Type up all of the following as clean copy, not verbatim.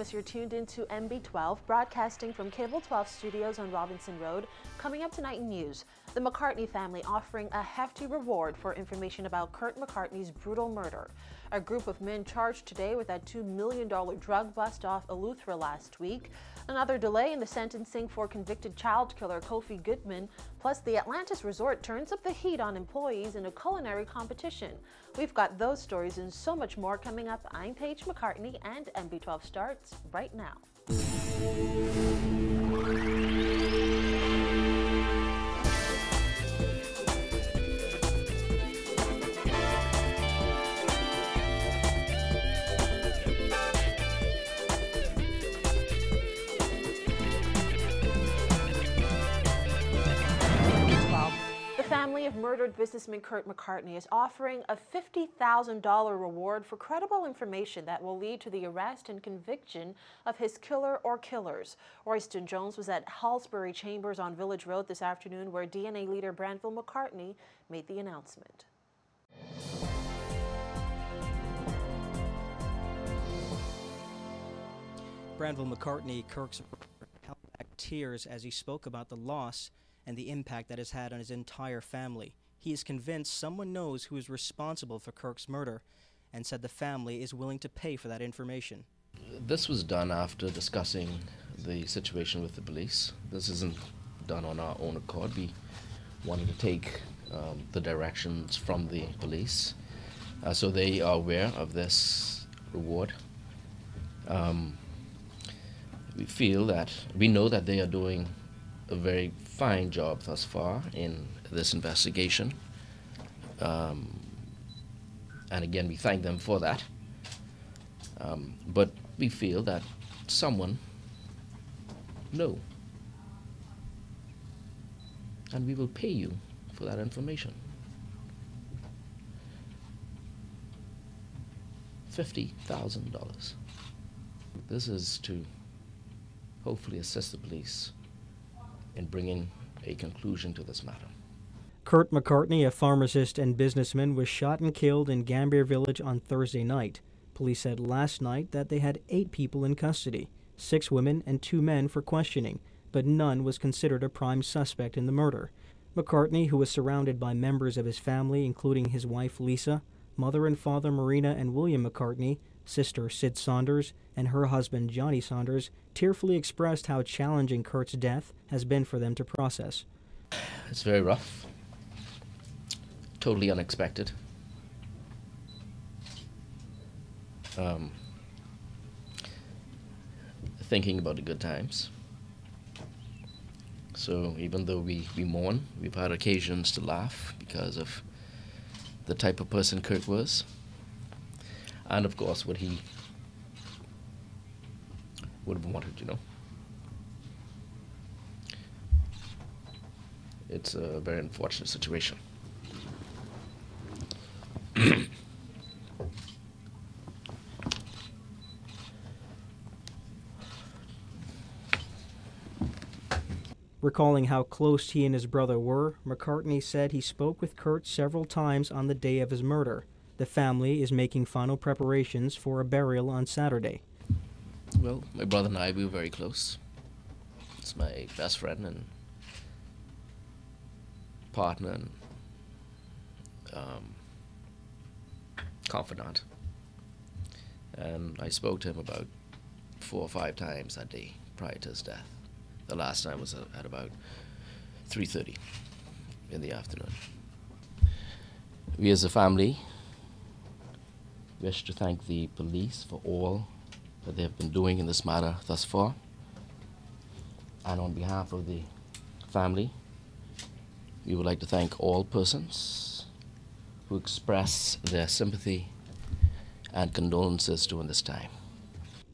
Thomas. You're tuned into MB12, broadcasting from Cable 12 Studios on Robinson Road. Coming up tonight in news, the Mccartney family offering a hefty reward for information about Kurt Mccartney's brutal murder. A group of men charged today with that $2 million drug bust off Eleuthera last week. Another delay in the sentencing for convicted child killer Kofi Goodman. Plus, the Atlantis Resort turns up the heat on employees in a culinary competition. We've got those stories and so much more coming up. I'm Paige McCartney, and MB12 starts right now. The family of murdered businessman Kurt Mccartney is offering a $50,000 reward for credible information that will lead to the arrest and conviction of his killer or killers. Royston Jones was at Halsbury Chambers on Village Road this afternoon, where DNA leader Branville McCartney made the announcement. Branville McCartney, Kirk's held back tears as he spoke about the loss and the impact that has had on his entire family. He is convinced someone knows who is responsible for Kirk's murder and said the family is willing to pay for that information. This was done after discussing the situation with the police. This isn't done on our own accord. We wanted to take the directions from the police, so they are aware of this reward. We know that they are doing a very fine job thus far in this investigation. And again, we thank them for that. But we feel that someone knows. And we will pay you for that information. $50,000. This is to hopefully assist the police in bringing a conclusion to this matter. Kurt McCartney, a pharmacist and businessman, was shot and killed in Gambier Village on Thursday night. Police said last night that they had 8 people in custody, 6 women and 2 men for questioning, but none was considered a prime suspect in the murder. McCartney, who was surrounded by members of his family, including his wife Lisa, mother and father Marina and William McCartney, sister Sid Saunders, and her husband Johnny Saunders, tearfully expressed how challenging Kurt's death has been for them to process. It's very rough, totally unexpected. Thinking about the good times. So even though we mourn, we've had occasions to laugh because of the type of person Kurt was, and of course what he would have wanted, you know. It's a very unfortunate situation. Recalling how close he and his brother were, McCartney said he spoke with Kurt several times on the day of his murder. The family is making final preparations for a burial on Saturday. Well, my brother and I, we were very close. It's my best friend and partner and confidant. And I spoke to him about 4 or 5 times that day prior to his death. The last time was at about 3:30 in the afternoon. We as a family wish to thank the police for all that they have been doing in this matter thus far. And on behalf of the family, we would like to thank all persons who express their sympathy and condolences during this time.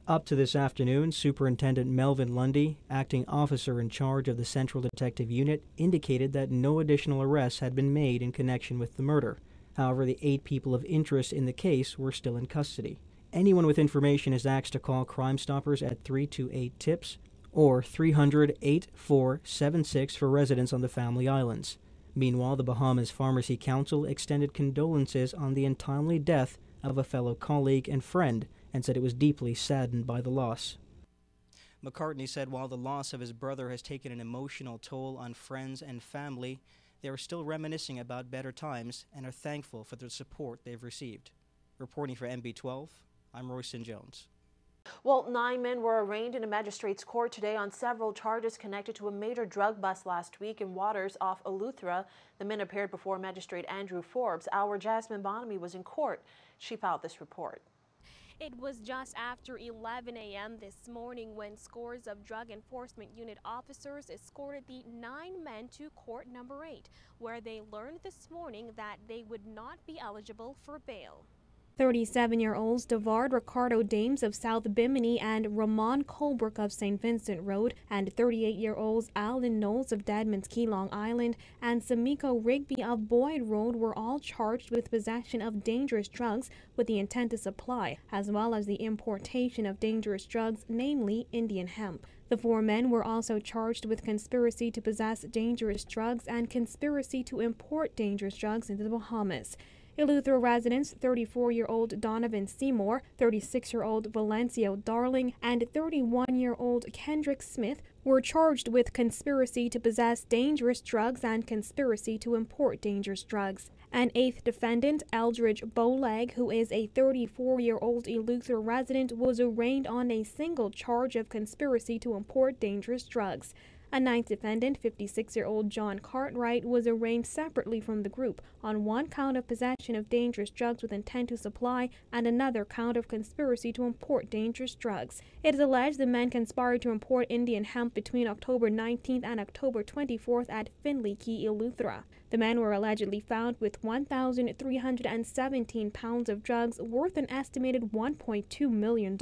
Up to this afternoon, Superintendent Melvin Lundy, acting officer in charge of the Central Detective Unit, indicated that no additional arrests had been made in connection with the murder. However, the 8 people of interest in the case were still in custody. Anyone with information is asked to call Crime Stoppers at 328-TIPS or 300-8476 for residents on the Family Islands. Meanwhile, the Bahamas Pharmacy Council extended condolences on the untimely death of a fellow colleague and friend and said it was deeply saddened by the loss. Mccartney said while the loss of his brother has taken an emotional toll on friends and family, they are still reminiscing about better times and are thankful for the support they've received. Reporting for MB12, I'm Royston Jones. Well, 9 men were arraigned in a magistrate's court today on several charges connected to a major drug bust last week in waters off Eleuthera. The men appeared before Magistrate Andrew Forbes. Our Jasmine Bonamy was in court. She filed this report. It was just after 11 a.m. this morning when scores of Drug Enforcement Unit officers escorted the 9 men to court number 8, where they learned this morning that they would not be eligible for bail. 37-year-olds Devard Ricardo Dames of South Bimini and Ramon Colbrook of St. Vincent Road and 38-year-olds Alan Knowles of Deadman's Key, Long Island and Samiko Rigby of Boyd Road were all charged with possession of dangerous drugs with the intent to supply, as well as the importation of dangerous drugs, namely Indian hemp. The 4 men were also charged with conspiracy to possess dangerous drugs and conspiracy to import dangerous drugs into the Bahamas. Eleuthera residents 34-year-old Donovan Seymour, 36-year-old Valencio Darling, and 31-year-old Kendrick Smith were charged with conspiracy to possess dangerous drugs and conspiracy to import dangerous drugs. An 8th defendant, Eldridge Bowleg, who is a 34-year-old Eleuthera resident, was arraigned on a single charge of conspiracy to import dangerous drugs. A 9th defendant, 56-year-old John Cartwright, was arraigned separately from the group on 1 count of possession of dangerous drugs with intent to supply and another count of conspiracy to import dangerous drugs. It is alleged the men conspired to import Indian hemp between October 19th and October 24th at Finley Key, Eleuthera. The men were allegedly found with 1,317 pounds of drugs worth an estimated $1.2 million.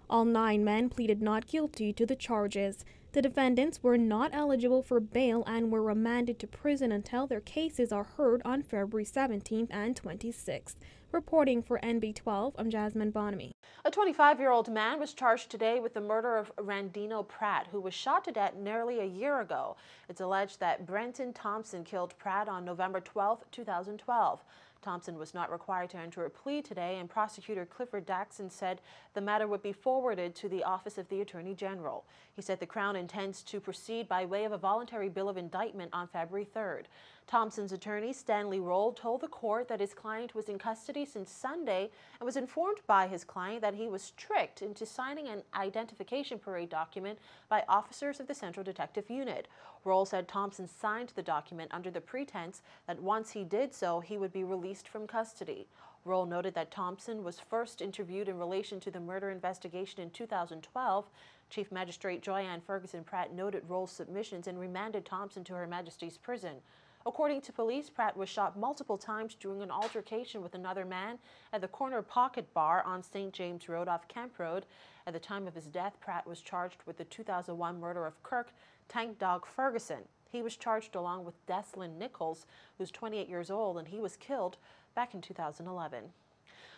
All 9 men pleaded not guilty to the charges. The defendants were not eligible for bail and were remanded to prison until their cases are heard on February 17th and 26th. Reporting for NB12, I'm Jasmine Bonamy. A 25-year-old man was charged today with the murder of Randino Pratt, who was shot to death nearly a year ago. It's alleged that Brenton Thompson killed Pratt on November 12, 2012. Thompson was not required to enter a plea today, and prosecutor Clifford Daxon said the matter would be forwarded to the Office of the Attorney General. He said the Crown intends to proceed by way of a voluntary bill of indictment on February 3rd. Thompson's attorney, Stanley Roll, told the court that his client was in custody since Sunday and was informed by his client that he was tricked into signing an identification parade document by officers of the Central Detective Unit. Roll said Thompson signed the document under the pretense that once he did so, he would be released from custody. Roll noted that Thompson was first interviewed in relation to the murder investigation in 2012. Chief Magistrate Joyanne Ferguson Pratt noted Roll's submissions and remanded Thompson to Her Majesty's prison. According to police, Pratt was shot multiple times during an altercation with another man at the Corner Pocket Bar on St. James Road off Kemp Road. At the time of his death, Pratt was charged with the 2001 murder of Kirk Tank Dog Ferguson. He was charged along with Deslin Nichols, who's 28 years old, and he was killed back in 2011.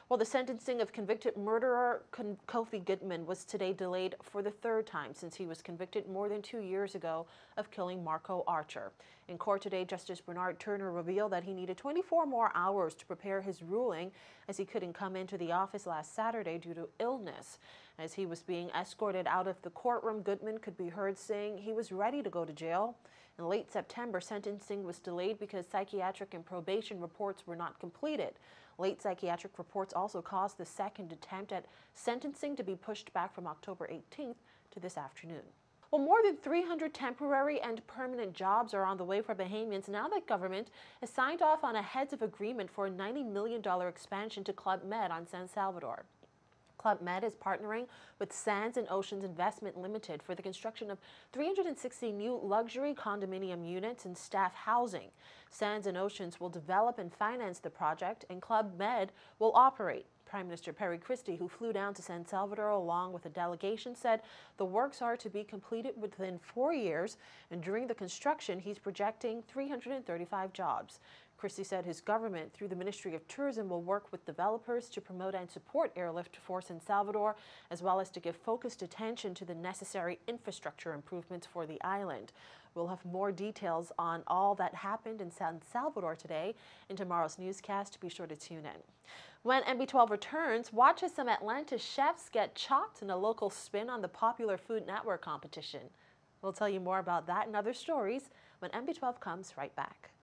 Well, the sentencing of convicted murderer Kofi Goodman was today delayed for the 3rd time since he was convicted more than 2 years ago of killing Marco Archer. In court today, Justice Bernard Turner revealed that he needed 24 more hours to prepare his ruling, as he couldn't come into the office last Saturday due to illness. As he was being escorted out of the courtroom, Goodman could be heard saying he was ready to go to jail. In late September, sentencing was delayed because psychiatric and probation reports were not completed. Late psychiatric reports also caused the second attempt at sentencing to be pushed back from October 18th to this afternoon. Well, more than 300 temporary and permanent jobs are on the way for Bahamians now that government has signed off on a heads of agreement for a $90 million expansion to Club Med on San Salvador. Club Med is partnering with Sands and Oceans Investment Limited for the construction of 360 new luxury condominium units and staff housing. Sands and Oceans will develop and finance the project, and Club Med will operate. Prime Minister Perry Christie, who flew down to San Salvador along with a delegation, said the works are to be completed within 4 years, and during the construction, he's projecting 335 jobs. Christie said his government, through the Ministry of Tourism, will work with developers to promote and support airlift for San Salvador, as well as to give focused attention to the necessary infrastructure improvements for the island. We'll have more details on all that happened in San Salvador today in tomorrow's newscast. Be sure to tune in. When MB12 returns, watch as some Atlanta chefs get chopped in a local spin on the popular Food Network competition. We'll tell you more about that and other stories when MB12 comes right back.